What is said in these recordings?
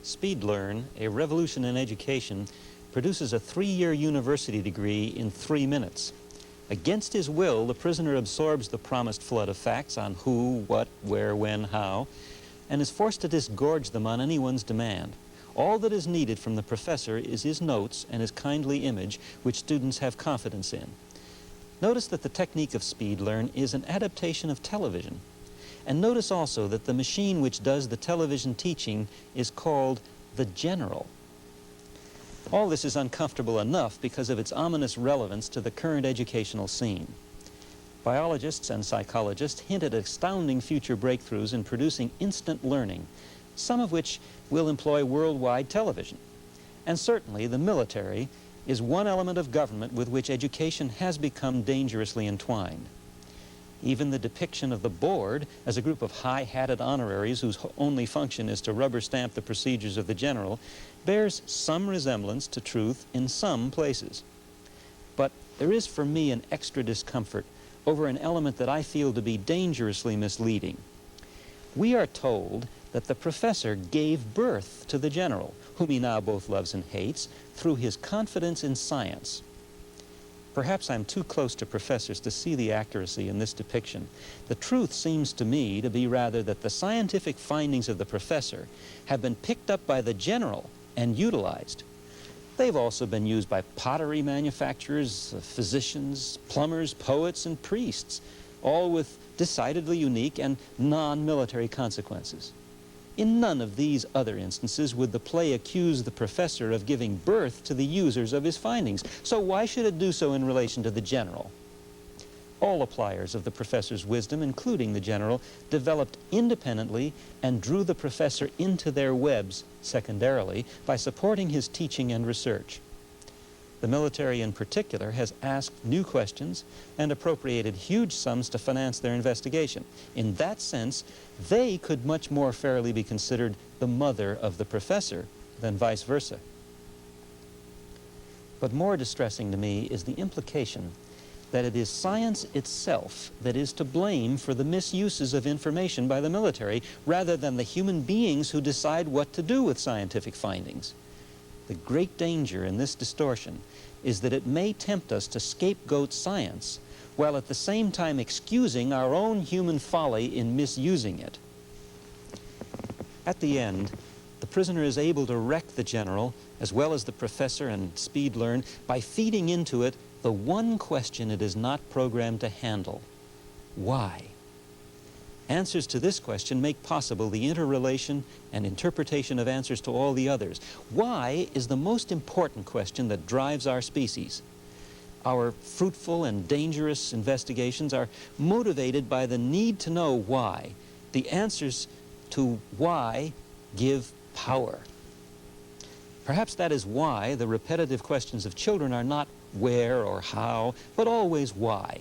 SpeedLearn, a revolution in education, produces a 3-year university degree in 3 minutes. Against his will, the prisoner absorbs the promised flood of facts on who, what, where, when, how, and is forced to disgorge them on anyone's demand. All that is needed from the professor is his notes and his kindly image, which students have confidence in. Notice that the technique of SpeedLearn is an adaptation of television. And notice also that the machine which does the television teaching is called the general. All this is uncomfortable enough because of its ominous relevance to the current educational scene. Biologists and psychologists hint at astounding future breakthroughs in producing instant learning, some of which will employ worldwide television. And certainly the military is one element of government with which education has become dangerously entwined. Even the depiction of the board as a group of high-hatted honoraries whose only function is to rubber stamp the procedures of the general bears some resemblance to truth in some places. But there is for me an extra discomfort over an element that I feel to be dangerously misleading. We are told that the professor gave birth to the general, whom he now both loves and hates, through his confidence in science. Perhaps I'm too close to professors to see the accuracy in this depiction. The truth seems to me to be rather that the scientific findings of the professor have been picked up by the general and utilized. They've also been used by pottery manufacturers, physicians, plumbers, poets, and priests, all with decidedly unique and non-military consequences. In none of these other instances would the play accuse the professor of giving birth to the users of his findings. So why should it do so in relation to the general? All appliers of the professor's wisdom, including the general, developed independently and drew the professor into their webs secondarily by supporting his teaching and research. The military in particular has asked new questions and appropriated huge sums to finance their investigation. In that sense, they could much more fairly be considered the mother of the professor than vice versa. But more distressing to me is the implication that it is science itself that is to blame for the misuses of information by the military, rather than the human beings who decide what to do with scientific findings. The great danger in this distortion is that it may tempt us to scapegoat science, while at the same time excusing our own human folly in misusing it. At the end, the prisoner is able to wreck the general, as well as the professor and SpeedLearn, by feeding into it the one question it is not programmed to handle: why? Answers to this question make possible the interrelation and interpretation of answers to all the others. Why is the most important question that drives our species. Our fruitful and dangerous investigations are motivated by the need to know why. The answers to why give power. Perhaps that is why the repetitive questions of children are not where or how, but always why.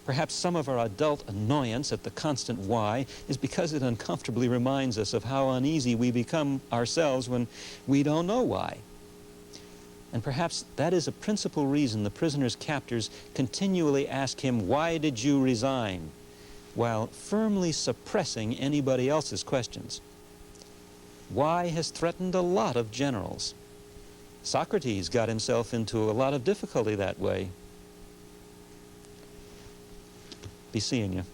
Perhaps some of our adult annoyance at the constant why is because it uncomfortably reminds us of how uneasy we become ourselves when we don't know why. And perhaps that is a principal reason the prisoner's captors continually ask him, "Why did you resign?" while firmly suppressing anybody else's questions. Why has threatened a lot of generals. Socrates got himself into a lot of difficulty that way. Be seeing you.